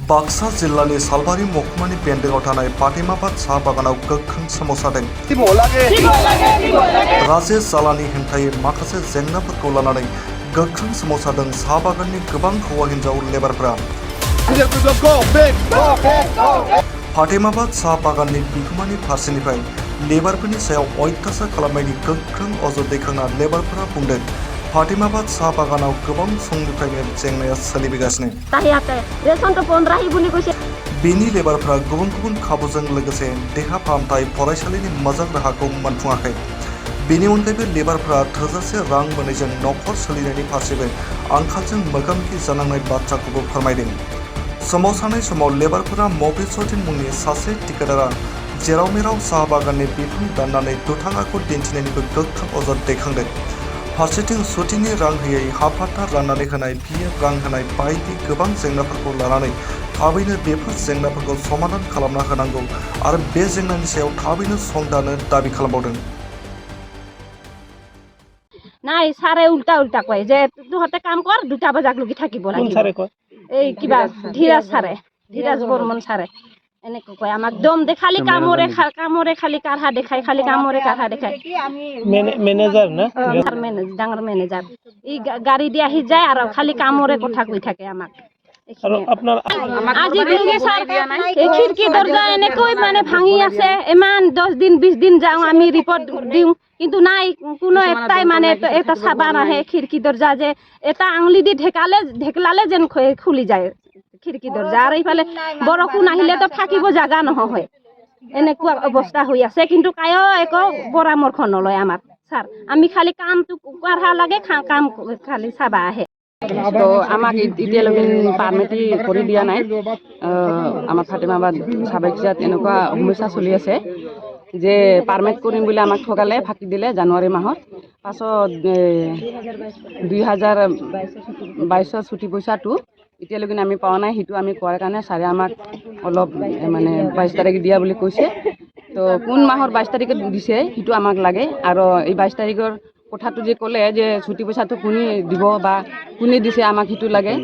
बाक्सा जिल्लानि सालबारि महकुमानि बेन्दोंआव थानाय पाटेमाबाद साहा बागानाव गोख्रों सोमावसारदों। राजेश जालानि हेंथायै माखासे जेंनाफोरखौ लानानै गोख्रों सोमावसारदों साहा बागाननि गोबां हौवा हिन्जाव लेबारफोरा। पाटेमाबाद साहा बागाननि बिगोमानि फारसेनिफ्राय लेबारफोरनि सायाव अयथासार खालामनायनि गोख्रों अजद दैखांना लेबारफोरा बुंदों पाटेमाबाद साहा बागानाव गोबां समनिफ्रायनो जेंनाया सोलिबोगासिनो। बेनि लेबारफोरा गुबुन गुबुन खाबुजों लोगोसे देहा फाहामथाय फरायसालिनि मोजां राहाखौ मोनफुङाखै। बेनि अनगायैबो लेबारफोरा थोजासे रां मोनैजों नखर सोलिनायनि फारसेबो आंखालजों मोगा-मोगि जानांनाय बाथ्राखौबो फोरमायदों। सोमावसारनाय समाव लेबारफोरा मफिजुद्दिन मुंनि सासे ठेकेदारआ जेराव मेराव साहा बागाननि बिफां दाननानै दुथांखौ दिन्थिनायनिबो गोख्रों अजद दैखांदों। फारसेथिं सुतिनि रां होयै हा फाट्टा राननानै होनाय पिएफ रां होनाय बायदि गोबां जेंनाफोरखौ लानानै थाबैनो बेफोर जेंनाफोरखौ समाधान खालामना होनांगौ आरो बे जेंनानि सायाव थाबैनो संदानो दाबि खालामबावदों। নাই ছাৰে উল্টা কয় যে তহঁতে কাম কৰ 2টা বজালৈকে থাকিব লাগিব। এই কিবা ধীৰাজ ছাৰে, ধীৰাজ বৰ্মন ছাৰে এনেকৈ কয় আমাক দম দে খালি কামৰে খালি কাঢ়া দেখাই খালি কামৰে কাঢ়া দেখাই। মেনেজাৰ না ডাঙৰ মেনেজাৰ ই গাড়ী দি আহি যায় আৰু খালি কামৰে কথা কৈ থাকে আমাক। আৰু আপোনাৰ আজি খিৰিকী দৰ্জা এনেকৈ মানে ভাঙি আছে। ইমান 10 দিন 20 দিন যাওঁ আমি ৰিপৰ্ট দিওঁ কিন্তু নাই কোনো এটাই মানে এটা চাবা নাহে। খিৰিকী দৰ্জা যে এটা আঙুলি দি ঢেকলালে যেন খুলি যায় খিৰিকী দৰ্জা। আৰু ইফালে বৰষুণ আহিলেতো থাকিব জাগা নহয় এনেকুৱা অৱস্থা হৈ আছে। কিন্তু কায়ো একো পৰামৰ্শ নলয় আমাৰ ছাৰ। আমি খালি কামটো কৰা লাগে কাম খালি চাবা আহে। তো আমাক এতিয়ালৈকে পাৰ্মিটি কৰি দিয়া নাই। আমাৰ ফাতেমাবাদ চাবাইকিয়াত এনেকুৱা সমস্যা চলি আছে যে পাৰ্মিট কৰিম বুলি আমাক ঠগালে, ফাঁকি দিলে জানুৱাৰী মাহত। পাছত 2022 ছুটি পইচাটো এতিয়ালৈকে আমি পোৱা নাই। সেইটো আমি কোৱাৰ কাৰণে ছাৰে আমাক অলপ মানে 22 তাৰিখে দিয়া বুলি কৈছে। তো কোন মাহৰ 22 তাৰিখে দিছে সেইটো আমাক লাগে। আৰু এই 22 তাৰিখৰ কথাটো যে ক'লে যে ছুটি পইচাটো কোনে দিব বা কোনে দিছে আমাক সেইটো লাগে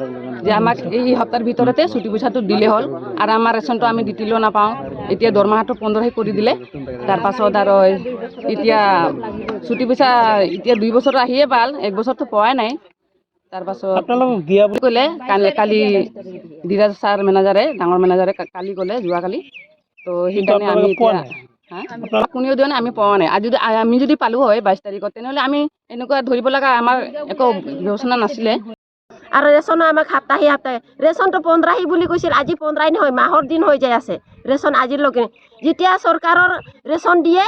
যে আমাক এই সপ্তাহৰ ভিতৰতে ছুটি পইচাটো দিলে হ'ল। আৰু আমাৰ ৰেচনটো আমি দিলেও নাপাওঁ। এতিয়া দৰমহাটো 15 কৰি দিলে। তাৰপাছত আৰু এতিয়া ছুটি পইচা এতিয়া 2 বছৰ আহিয়ে পাল, 1 বছৰটো পোৱাই নাই। তাৰপাছত আপোনালোকক দিয়া বুলি ক'লে কালি ধীৰাজ ছাৰ মেনেজাৰে, ডাঙৰ মেনেজাৰে কালি ক'লে, যোৱাকালি। তো সেইকাৰণে আমি এতিয়া কোনেও দিয়া নাই, আমি পোৱা নাই। আৰু যদি আমি যদি পালোঁ হয় 22 তাৰিখত তেনেহ'লে আমি এনেকুৱা ধৰিব লগা আমাৰ একো ব্যৱস্থা নাছিলে। আৰু ৰেচনো আমাক সাপ্তাহি ৰেচনটো 15 বুলি কৈছিল। আজি 15 নহয়, মাহৰ দিন হৈ যায় আছে ৰেচন আজিলৈকে। যেতিয়া চৰকাৰৰ ৰেচন দিয়ে,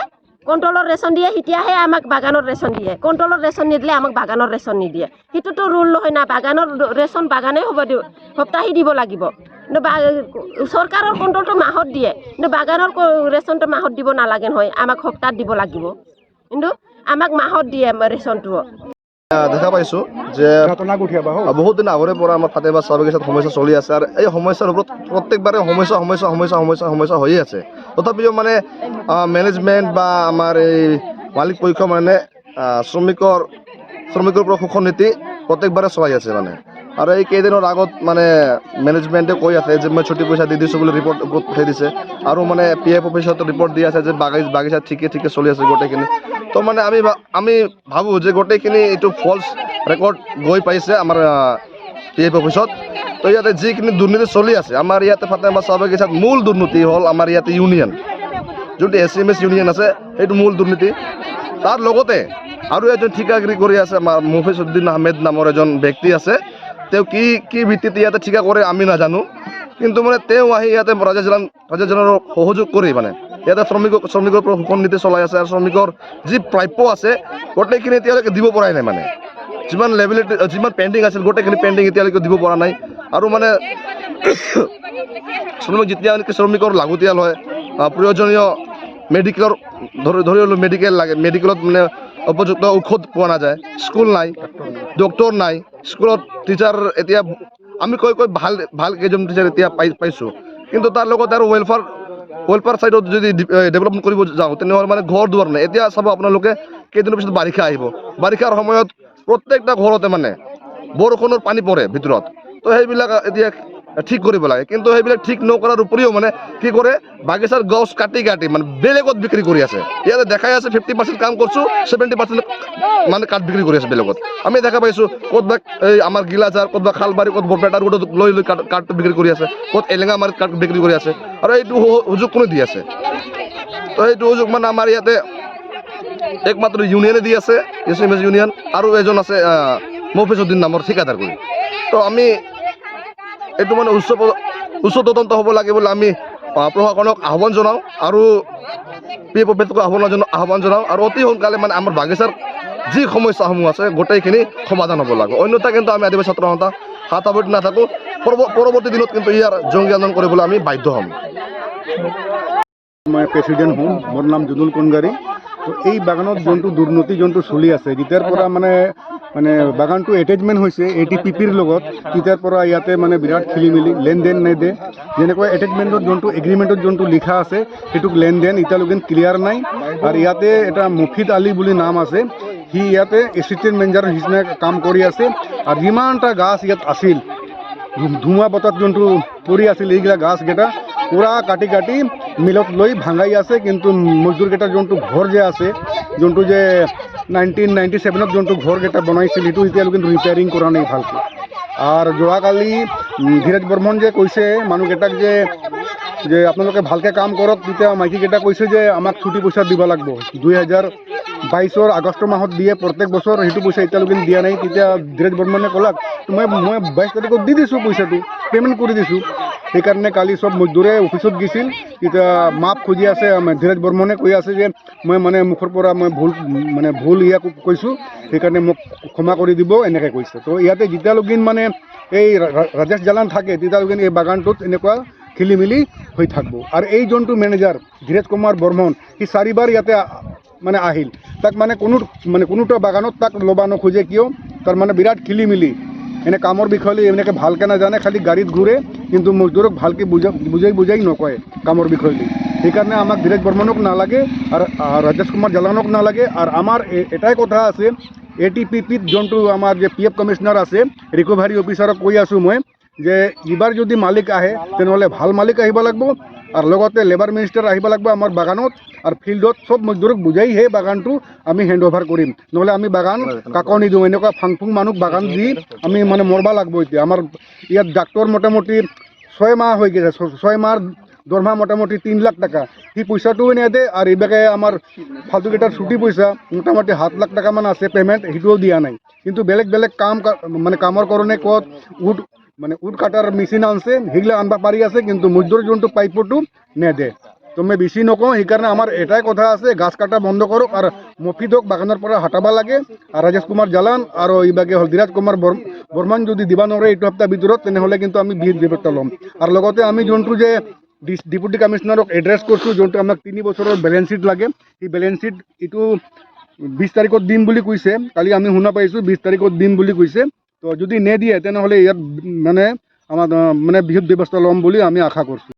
কণ্ট্ৰলৰ ৰেচন দিয়ে, তেতিয়াহে আমাক বাগানৰ ৰেচন দিয়ে। কণ্ট্ৰলৰ ৰেচন নিদিলে আমাক বাগানৰ ৰেচন নিদিয়ে। সেইটোতো ৰুল নহয় না। বাগানৰ ৰেচন বাগানে সপ্তাহি দিব লাগিব। চৰকাৰৰ কণ্ট্ৰলটো মাহত দিয়ে, কিন্তু বাগানৰ ৰেচনটো মাহত দিব নালাগে নহয়, আমাক সপ্তাহত দিব লাগিব। কিন্তু আমাক মাহত দিয়ে ৰেচনটো। দেখা পাইছোঁ যে বহুত দিন আগৰে পৰা আমাৰ ফাতেমাবাদ চাহ বাগিচাত সমস্যা চলি আছে। আৰু এই সমস্যাৰ ওপৰত প্ৰত্যেকবাৰে সমস্যা হৈয়ে আছে। তথাপিও মানে মেনেজমেণ্ট বা আমাৰ এই মালিক পক্ষ মানে শ্ৰমিকৰ প্ৰশাসন নীতি প্ৰত্যেকবাৰে চলাই আছে মানে। আৰু এই কেইদিনৰ আগত মানে মেনেজমেণ্টে কৈ আছে যে মই ছুটি পইচা দি দিছোঁ বুলি ৰিপৰ্ট পঠাই দিছে। আৰু মানে PF অফিচত ৰিপৰ্ট দি আছে যে বাগিচা ঠিকে চলি আছে গোটেইখিনি। তো মানে আমি ভাবোঁ যে গোটেইখিনি এইটো ফল্ছ ৰেকৰ্ড গৈ পাইছে আমাৰ PF অফিচত। তো ইয়াতে যিখিনি দুৰ্নীতি চলি আছে আমাৰ ইয়াতে ফাতেমাবাদ চাহ বাগিচাত মূল দুৰ্নীতি হ'ল আমাৰ ইয়াতে ইউনিয়ন, যোনটো SCMS ইউনিয়ন আছে সেইটো মূল দুৰ্নীতি। তাৰ লগতে আৰু এজন ঠিকাগিৰি কৰি আছে আমাৰ মফিজুদ্দিন আহমেদ নামৰ এজন ব্যক্তি আছে। তেওঁ কি ভিত্তিত ইয়াতে ঠিকা কৰে আমি নাজানো। কিন্তু মানে তেওঁ আহি ইয়াতে ৰাজেশজনৰ সহযোগ কৰি মানে ইয়াতে শ্ৰমিকৰ প্ৰশাসন নীতি চলাই আছে। আৰু শ্ৰমিকৰ যি প্ৰাপ্য আছে গোটেইখিনি এতিয়ালৈকে দিব পৰাই নাই মানে। যিমান পেণ্ডিং আছিল গোটেইখিনি পেণ্ডিং এতিয়ালৈকে দিব পৰা নাই। আৰু মানে শ্ৰমিকৰ লাগতিয়াল হয় প্ৰয়োজনীয় মেডিকেলৰ ধৰি লওক মেডিকেল লাগে, মেডিকেলত মানে উপযুক্ত ঔষধ পোৱা নাযায়, স্কুল নাই, ডক্টৰ নাই, স্কুলত টিচাৰ এতিয়া আমি কৈ ভাল কেইজন টিচাৰ এতিয়া পাইছোঁ। কিন্তু তাৰ লগতে আৰু ৱেলফেয়াৰ ছাইডত যদি ডেভেলপমেণ্ট কৰিব যাওঁ তেনেহ'লে মানে ঘৰ দুৱাৰ নাই। এতিয়া চাব আপোনালোকে কেইদিনৰ পিছত বাৰিষা আহিব, বাৰিষাৰ সময়ত প্ৰত্যেকটা ঘৰতে মানে বৰষুণৰ পানী পৰে ভিতৰত। তো সেইবিলাক এতিয়া ঠিক কৰিব লাগে, কিন্তু সেইবিলাক ঠিক নকৰাৰ উপৰিও মানে কি কৰে বাগিচাৰ গছ কাটি কাটি মানে বেলেগত বিক্ৰী কৰি আছে। ইয়াতে দেখাই আছে 50% কাম কৰিছোঁ, 70% মানে কাঠ বিক্ৰী কৰি আছে বেলেগত। আমি দেখা পাইছোঁ ক'তবা এই আমাৰ গিলাজাৰ, ক'তবা খালবাৰী, ক'ত বৰপেটাৰ ৰোডত লৈ লৈ কাঠটো বিক্ৰী কৰি আছে, ক'ত এলেঙামাৰীত কাঠ বিক্ৰী কৰি আছে। আৰু এইটো সুযোগ কোনে দি আছে? তো সেইটো সুযোগ মানে আমাৰ ইয়াতে একমাত্ৰ ইউনিয়নে দি আছে, এছএমএছ ইউনিয়ন, আৰু এজন আছে মফিজুদ্দিন নামৰ ঠিকাদাৰ কৰি। তো আমি এইটো মানে উচ্চ তদন্ত হ'ব লাগে বুলি আমি প্ৰশাসনক আহ্বান জনাওঁ আৰু PFOক আহ্বান জনাওঁ, আৰু অতি সোনকালে মানে আমাৰ বাগিচাৰ যি সমস্যাসমূহ আছে গোটেইখিনি সমাধান হ'ব লাগে। অন্যথা কিন্তু আমি আদিবাসী ছাত্ৰ সন্থা হাত সাৱটি নাথাকোঁ। পৰৱৰ্তী দিনত কিন্তু ইয়াৰ জংগী আন্দোলন কৰিবলৈ আমি বাধ্য হ'ম। মই প্ৰেচিডেণ্ট হওঁ, মোৰ নাম জুনুল কনগাৰী। তো এই বাগানত যোনটো দুৰ্নীতি যোনটো চলি আছে, যেতিয়াৰ পৰা মানে বাগানটো এটেচমেণ্ট হৈছে ATPPৰ লগত, তেতিয়াৰ পৰা ইয়াতে মানে বিৰাট খেলি মেলি, লেনদেন নেদে। যেনেকৈ এটেচমেণ্টত যোনটো এগ্ৰিমেণ্টত যোনটো লিখা আছে সেইটোক লেনদেন এতিয়ালৈকে ক্লিয়াৰ নাই। আৰু ইয়াতে এটা মুফিদ আলী বুলি নাম আছে, সি ইয়াতে এছিষ্টেণ্ট মেনেজাৰৰ নিচিনা কাম কৰি আছে। আৰু যিমানটা গাছ ইয়াত আছিল, ধুমুহা বতাহত যোনটো পৰি আছিল, এইগিলা গাছকেইটা পুৰা কাটি কাটি মিলত লৈ ভাঙাই আছে। কিন্তু মজদুৰকেইটাৰ যোনটো ঘৰ যে আছে, যোনটো যে 1997ত যোনটো ঘৰকেইটা বনাইছিল, সেইটো এতিয়ালৈকে ৰিপেয়াৰিং কৰা নাই ভালকৈ। আৰু যোৱাকালি ধীৰজ বৰ্মন যে কৈছে মানুহকেইটাক যে আপোনালোকে ভালকৈ কাম কৰক, তেতিয়া মাইকীকেইটা কৈছে যে আমাক ছুটি পইচা দিব লাগিব। 2022ৰ আগষ্ট মাহত দিয়ে প্ৰত্যেক বছৰ, সেইটো পইচা এতিয়ালৈকে দিয়া নাই। তেতিয়া ধীৰজ বৰ্মনে ক'লাক মই 22 তাৰিখত দি দিছোঁ, পইচাটো পে'মেণ্ট কৰি দিছোঁ। সেইকাৰণে কালি চব মজদুৰে অফিচত গৈছিল, তেতিয়া মাপ খুজি আছে। ধীৰজ বৰ্মনে কৈ আছে যে মই মানে মুখৰ পৰা মই ভুল ইয়াক কৈছোঁ, সেইকাৰণে মোক ক্ষমা কৰি দিব, এনেকৈ কৈছে। তো ইয়াতে যেতিয়ালৈকে মানে এই ৰাজেশ জালান থাকে, তেতিয়ালৈকে এই বাগানটোত এনেকুৱা খেলি মেলি হৈ থাকিব। আৰু এই যোনটো মেনেজাৰ ধীৰজ কুমাৰ বৰ্মন, সি 4বাৰ ইয়াতে মানে আহিল, তাক মানে কোনোটা বাগানত তাক ল'ব নোখোজে। কিয়? তাৰ মানে বিৰাট খেলি মেলি, এনে কামৰ বিষয়ে এনেকৈ ভালকৈ নাজানে, খালি গাড়ীত ঘূৰে, কিন্তু মজদুৰক ভালকৈ বুজাই নকয় কামৰ বিষয়ে। সেইকাৰণে আমাক ধীৰজ বৰ্মনক নালাগে আৰু ৰাজেশ কুমাৰ জালানক নালাগে। আৰু আমাৰ এটাই কথা আছে, ATPPত যোনটো আমাৰ যে PF কমিশ্যনাৰ আছে, ৰিকভাৰী অফিচাৰক কৈ আছোঁ মই যে এইবাৰ যদি মালিক আহে তেনেহ'লে ভাল মালিক আহিব লাগিব, আৰু লগতে লেবাৰ মিনিষ্টাৰ আহিব লাগিব আমাৰ বাগানত, আৰু ফিল্ডত চব মজদুৰক বুজাইহে বাগানটো আমি হেণ্ড অভাৰ কৰিম। নহ'লে আমি বাগান কাকো নিদিওঁ। এনেকুৱা ফাংফুং মানুহ বাগান দি আমি মানে মৰবা লাগিব। এতিয়া আমাৰ ইয়াত ডাক্তৰ মোটামুটি 6 মাহ হৈ গৈছে, 6 মাহৰ দৰমহা মোটামুটি 3 লাখ টাকা, সেই পইচাটোও নিদিয়ে। আৰু এইভাগে আমাৰ ফাল্টুকেইটাৰ ছুটি পইচা মোটামুটি 7 লাখ টাকামান আছে পে'মেণ্ট, সেইটোও দিয়া নাই। কিন্তু বেলেগ কামৰ কাৰণে ক'ত উড কাটাৰ মেচিন আনছে, সেইগিলা আনবা পাৰি আছে, কিন্তু মজদুৰ যোনটো পাইপটো নেদে। তো মই বেছি নকওঁ। সেইকাৰণে আমাৰ এটাই কথা আছে, গাছ কাটা বন্ধ কৰক আৰু মফিদক বাগানৰ পৰা হটাব লাগে। আৰু ৰাজেশ কুমাৰ জালান আৰু এইভাগে হ'ল ধীৰজ কুমাৰ বৰ্মন যদি দিব নোৱাৰে এইটো সপ্তাহৰ ভিতৰত, তেনেহ'লে কিন্তু আমি ব্যৱস্থা ল'ম। আৰু লগতে আমি যোনটো যে ডেপুটি কমিশ্যনাৰক এড্ৰেছ কৰিছোঁ, যোনটো আমাক 3 বছৰৰ বেলেঞ্চ শ্বীট লাগে, সেই বেলেঞ্চ শ্বীট এইটো 20 তাৰিখত দিম বুলি কৈছে। কালি আমি শুনা পাইছোঁ 20 তাৰিখত দিম বুলি কৈছে। তো যদি নেদিয়ে তেনেহ'লে ইয়াত মানে আমাৰ বৃহৎ ব্যৱস্থা ল'ম বুলি আমি আশা কৰিছোঁ।